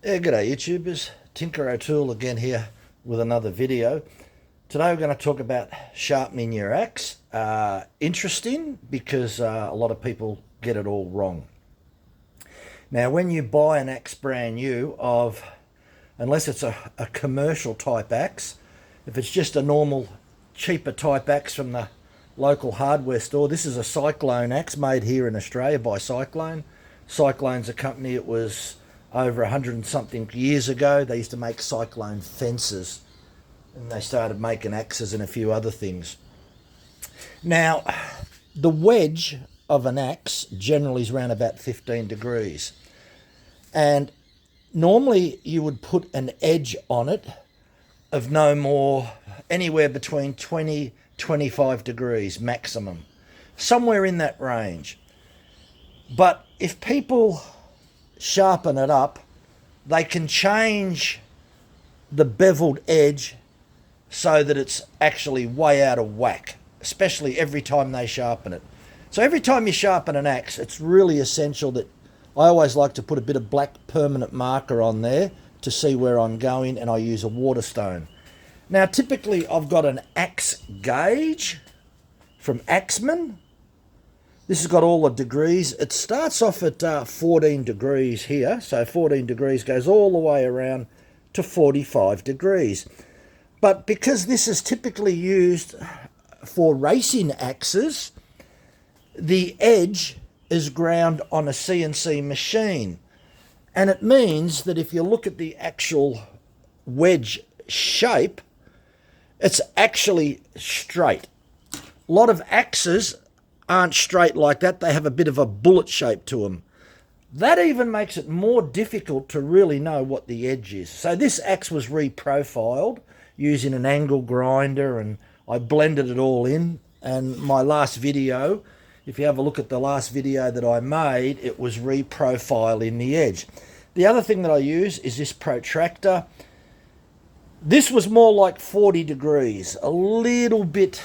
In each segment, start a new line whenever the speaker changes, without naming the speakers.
G'day YouTubers, Tinker O'Toole again here with another video. Today we're going to talk about sharpening your axe. Interesting because a lot of people get it all wrong. Now when you buy an axe brand new unless it's a commercial type axe, if it's just a normal cheaper type axe from the local hardware store, this is a Cyclone axe made here in Australia by Cyclone. Cyclone's a company, it was over 100 and something years ago. They used to make Cyclone fences and they started making axes and a few other things. Now, the wedge of an axe generally is around about 15 degrees. And normally you would put an edge on it of no more, anywhere between 20-25 degrees maximum, somewhere in that range. But if people sharpen it up, they can change the beveled edge so that it's actually way out of whack, especially every time they sharpen it. So every time you sharpen an axe, it's really essential that I always like to put a bit of black permanent marker on there to see where I'm going, and I use a waterstone. Now typically I've got an axe gauge from Axeman. This has got all the degrees. It starts off at 14 degrees here. So 14 degrees goes all the way around to 45 degrees. But because this is typically used for racing axes, the edge is ground on a CNC machine. And it means that if you look at the actual wedge shape, it's actually straight. A lot of axes aren't straight like that. They have a bit of a bullet shape to them. That even makes it more difficult to really know what the edge is. So this axe was reprofiled using an angle grinder, and I blended it all in. And my last video, if you have a look at the last video that I made, it was reprofiling the edge. The other thing that I use is this protractor. This was more like 40 degrees, a little bit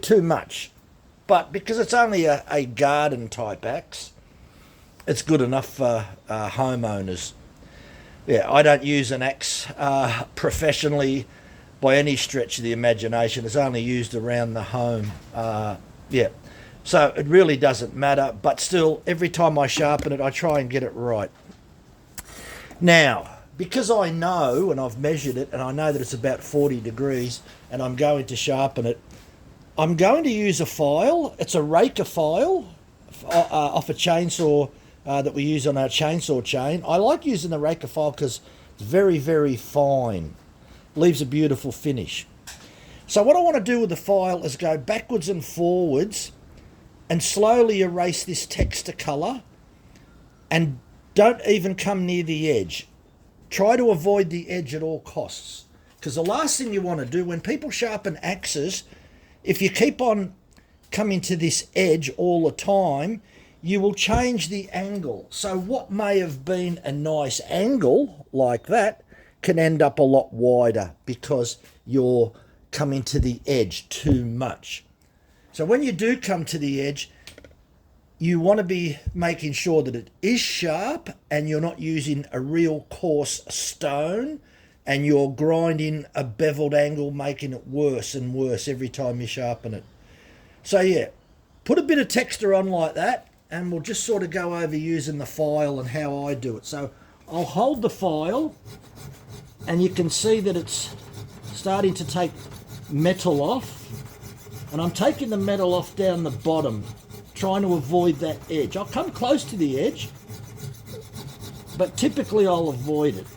too much, but because it's only a garden type axe, it's good enough for homeowners. Yeah, I don't use an axe professionally by any stretch of the imagination. It's only used around the home. Yeah, so it really doesn't matter, but still, every time I sharpen it, I try and get it right. Now, because I know, and I've measured it, and I know that it's about 40 degrees, and I'm going to sharpen it, I'm going to use a file. It's a raker file off a chainsaw that we use on our chainsaw chain. I like using the raker file because it's very, very fine. Leaves a beautiful finish. So what I want to do with the file is go backwards and forwards and slowly erase this texture colour, and don't even come near the edge. Try to avoid the edge at all costs, because the last thing you want to do when people sharpen axes, if you keep on coming to this edge all the time, you will change the angle. So what may have been a nice angle like that can end up a lot wider because you're coming to the edge too much. So when you do come to the edge, you want to be making sure that it is sharp and you're not using a real coarse stone, and you're grinding a beveled angle, making it worse and worse every time you sharpen it. So yeah, put a bit of texture on like that, and we'll just sort of go over using the file and how I do it. So I'll hold the file, and you can see that it's starting to take metal off, and I'm taking the metal off down the bottom, trying to avoid that edge. I'll come close to the edge, but typically I'll avoid it.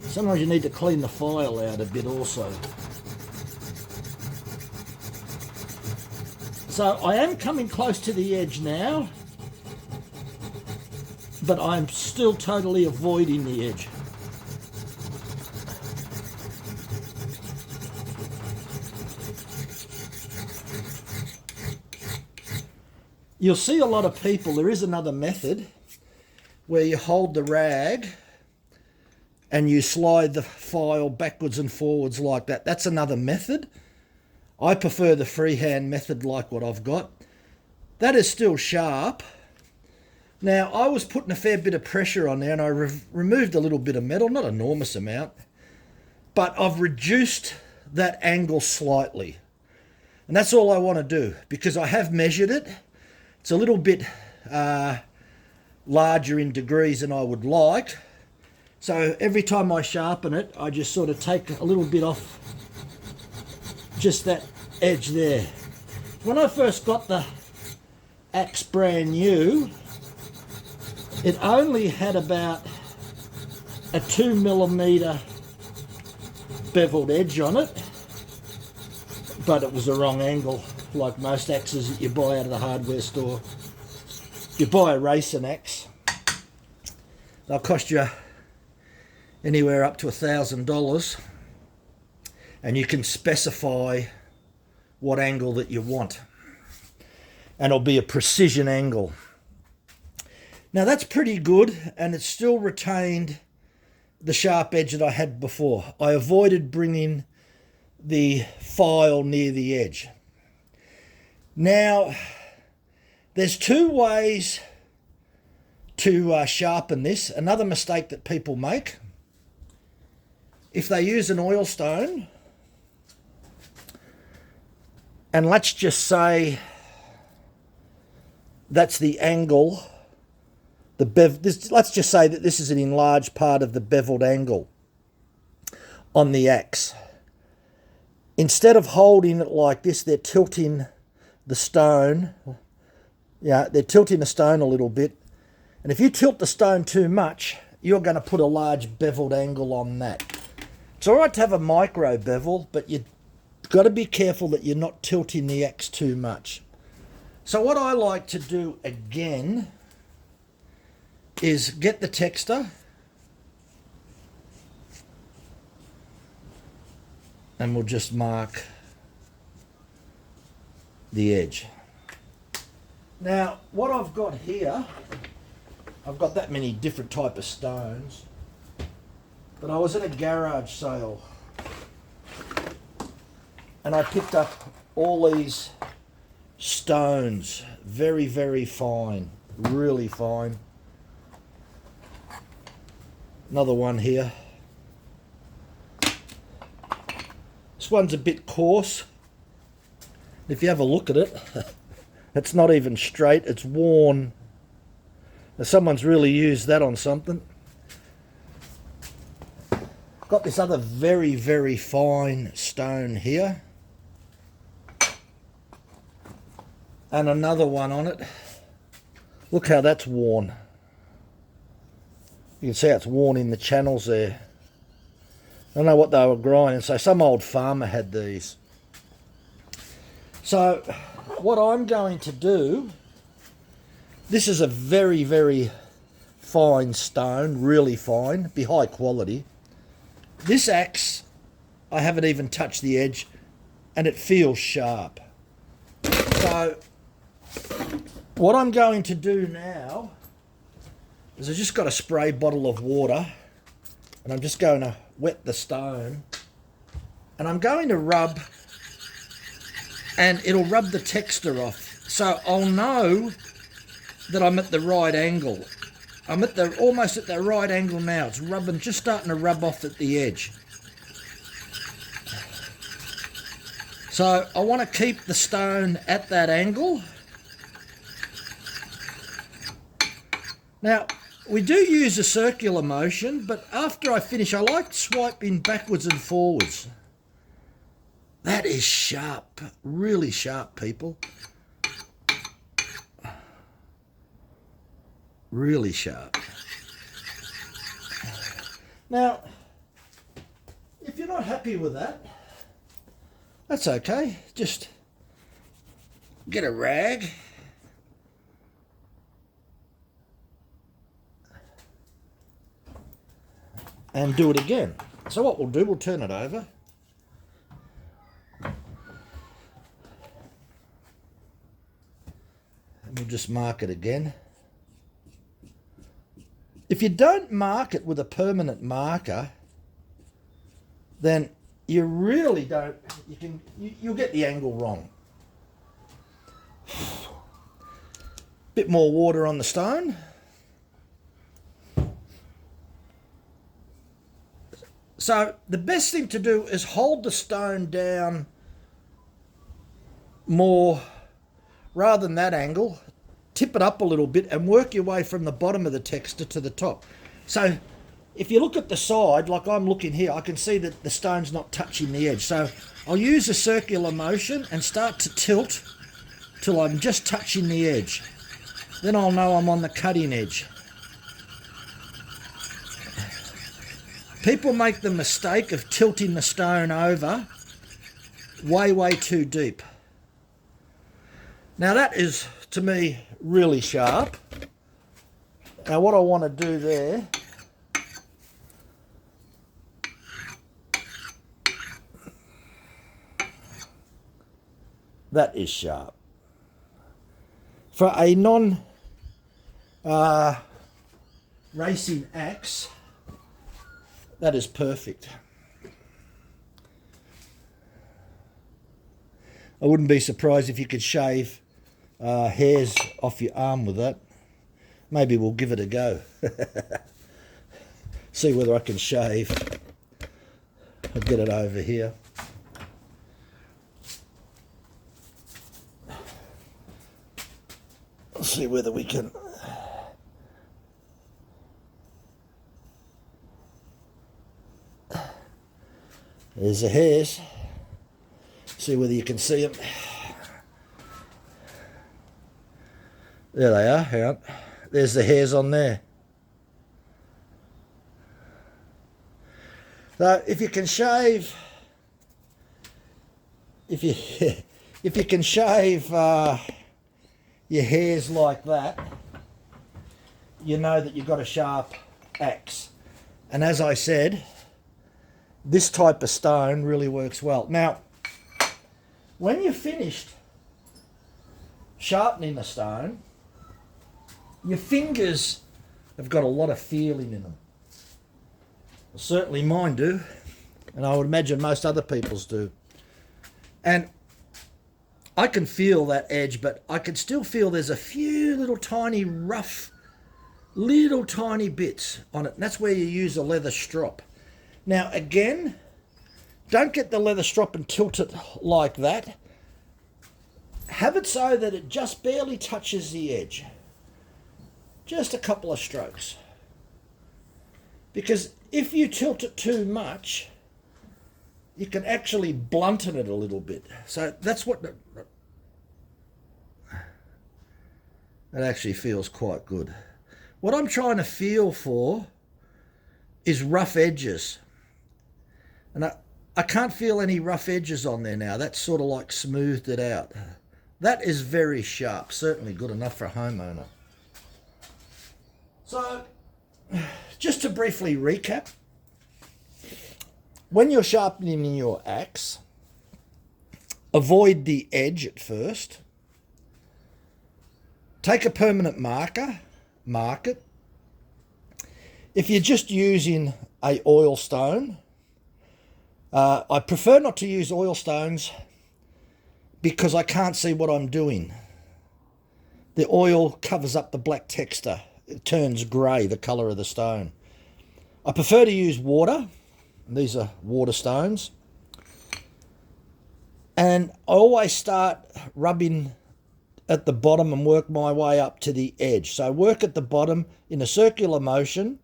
Sometimes you need to clean the file out a bit also. So I am coming close to the edge now, but I'm still totally avoiding the edge. You'll see a lot of people, there is another method where you hold the rag and you slide the file backwards and forwards like that. That's another method. I prefer the freehand method like what I've got. That is still sharp. Now, I was putting a fair bit of pressure on there, and I removed a little bit of metal, not an enormous amount, but I've reduced that angle slightly. And that's all I want to do, because I have measured it. It's a little bit larger in degrees than I would like. So every time I sharpen it, I just sort of take a little bit off just that edge there. When I first got the axe brand new, it only had about a 2mm beveled edge on it, but it was the wrong angle, like most axes that you buy out of the hardware store. You buy a racing axe, they'll cost you anywhere up to $1,000, and you can specify what angle that you want, and it'll be a precision angle. Now that's pretty good, and it's still retained the sharp edge that I had before. I avoided bringing the file near the edge. Now, there's two ways to sharpen this. Another mistake that people make, if they use an oil stone, and let's just say that's the angle, let's just say that this is an enlarged part of the beveled angle on the axe. Instead of holding it like this, they're tilting the stone. Yeah, they're tilting the stone a little bit. And if you tilt the stone too much, you're going to put a large beveled angle on that. It's all right to have a micro bevel, but you've got to be careful that you're not tilting the axe too much. So what I like to do again is get the texter and we'll just mark the edge. Now, what I've got here, I've got that many different type of stones, but I was in a garage sale and I picked up all these stones, very, very fine, really fine. Another one here. This one's a bit coarse. If you have a look at it, it's not even straight, it's worn. Now, someone's really used that on something. Got this other very, very fine stone here. And another one on it. Look how that's worn. You can see how it's worn in the channels there. I don't know what they were grinding, so some old farmer had these. So what I'm going to do, this is a very, very fine stone, really fine, be high quality. This axe, I haven't even touched the edge and it feels sharp. So what I'm going to do now is I've just got a spray bottle of water and I'm just going to wet the stone and I'm going to rub, and it'll rub the texture off. So I'll know that I'm at the right angle. I'm at almost at the right angle now. It's rubbing, just starting to rub off at the edge. So I want to keep the stone at that angle. Now, we do use a circular motion, but after I finish, I like swiping backwards and forwards. That is sharp, really sharp, people. Really sharp. Now, if you're not happy with that, that's okay. Just get a rag and do it again. So what we'll do, we'll turn it over. And we'll just mark it again. If you don't mark it with a permanent marker, then you really don't, you'll get the angle wrong. Bit more water on the stone. So the best thing to do is hold the stone down more rather than that angle. Tip it up a little bit and work your way from the bottom of the texture to the top. So if you look at the side, like I'm looking here, I can see that the stone's not touching the edge. So I'll use a circular motion and start to tilt till I'm just touching the edge. Then I'll know I'm on the cutting edge. People make the mistake of tilting the stone over way too deep. Now that is, to me, really sharp. Now what I want to do there, that is sharp. For a non-racing axe, that is perfect. I wouldn't be surprised if you could shave hairs off your arm with that. Maybe we'll give it a go. See whether I can shave. I'll get it over here. I'll see whether we can. There's the hairs. See whether you can see them. There they are. Hang on. There's the hairs on there. So if you can shave, if you can shave your hairs like that, you know that you've got a sharp axe. And as I said, this type of stone really works well. Now, when you're finished sharpening the stone, your fingers have got a lot of feeling in them. Well, certainly mine do, and I would imagine most other people's do. And I can feel that edge, but I can still feel there's a few little tiny rough, little tiny bits on it. And that's where you use a leather strop. Now again, don't get the leather strop and tilt it like that. Have it so that it just barely touches the edge. Just a couple of strokes. Because if you tilt it too much, you can actually blunten it a little bit. So that's what it actually feels quite good. What I'm trying to feel for is rough edges. And I can't feel any rough edges on there now. That's sort of like smoothed it out. That is very sharp, certainly good enough for a homeowner. So, just to briefly recap, when you're sharpening your axe, avoid the edge at first. Take a permanent marker, mark it. If you're just using a oil stone, I prefer not to use oil stones because I can't see what I'm doing. The oil covers up the black texture. It turns grey, the colour of the stone. I prefer to use water. These are water stones. And I always start rubbing at the bottom and work my way up to the edge. So work at the bottom in a circular motion.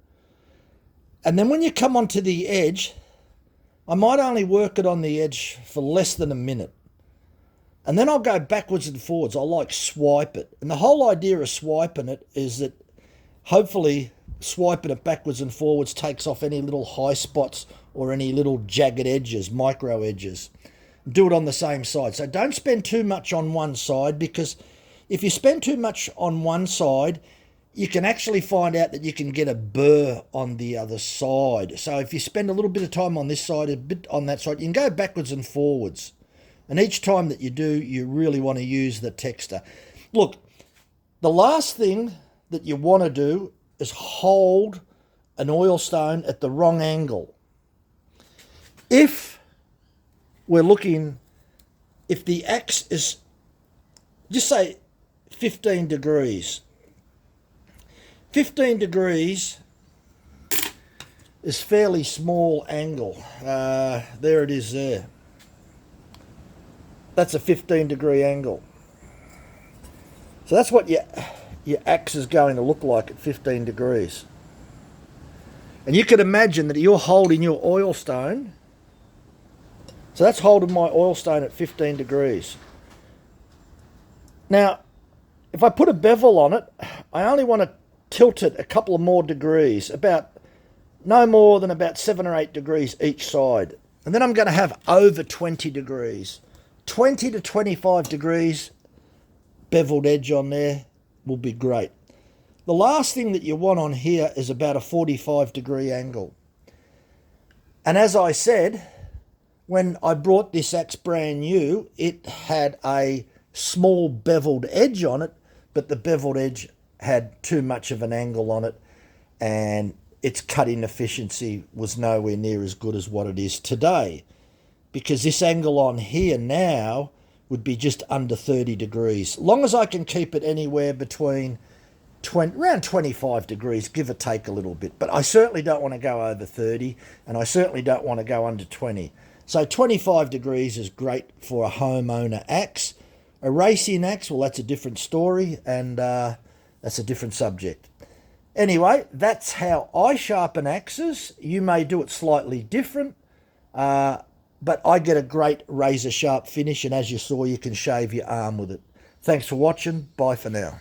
And then when you come onto the edge, I might only work it on the edge for less than a minute. And then I'll go backwards and forwards. I'll like swipe it. And the whole idea of swiping it is that hopefully swiping it backwards and forwards takes off any little high spots or any little jagged edges, micro edges. Do it on the same side. So don't spend too much on one side, because if you spend too much on one side, you can actually find out that you can get a burr on the other side. So if you spend a little bit of time on this side, a bit on that side, you can go backwards and forwards. And each time that you do, you really want to use the texture. Look, the last thing that you want to do is hold an oil stone at the wrong angle. If we're looking, if the axe is, just say 15 degrees. 15 degrees is fairly small angle. There it is there. That's a 15 degree angle. So that's what your axe is going to look like at 15 degrees. And you can imagine that you're holding your oil stone. So that's holding my oil stone at 15 degrees. Now, if I put a bevel on it, I only want to tilt it a couple of more degrees, about no more than about 7 or 8 degrees each side. And then I'm going to have over 20 degrees. 20 to 25 degrees beveled edge on there will be great. The last thing that you want on here is about a 45 degree angle. And as I said, when I brought this axe brand new, it had a small beveled edge on it, but the beveled edge had too much of an angle on it, and its cutting efficiency was nowhere near as good as what it is today, because this angle on here now would be just under 30 degrees. Long as I can keep it anywhere between around 25 degrees, give or take a little bit. But I certainly don't want to go over 30, and I certainly don't want to go under 20. So 25 degrees is great for a homeowner axe. A racing axe, well, that's a different story, and that's a different subject. Anyway, that's how I sharpen axes. You may do it slightly different, but I get a great razor sharp finish, and as you saw, you can shave your arm with it. Thanks for watching. Bye for now.